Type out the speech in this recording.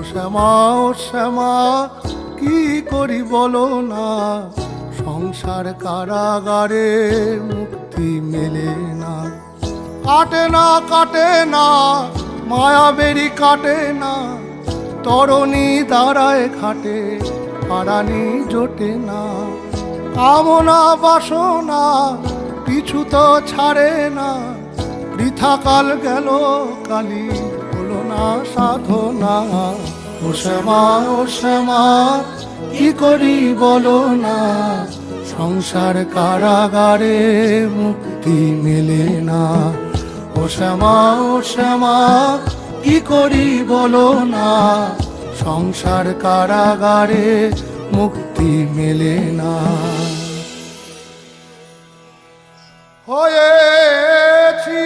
শ্যামা ও শ্যামা কি করি বলো না, সংসার কারাগারে মুক্তি মেলে না। কাটে না কাটে না মায়াবেরি কাটে না, তরণী দাঁড়ায় খাটে পারানি জোটে না। কামনা বাসনা পিছু তো ছাড়ে না, বৃথা কাল গেল কালি হলো না সাধনা। ও শ্যামা ও শ্যামা কি করি বলো না, সংসার কারাগারে মুক্তি মেলে না। ও শ্যামা ও শ্যামা কি করি বলো না, সংসার কারাগারে মুক্তি মেলে না। হয়েছি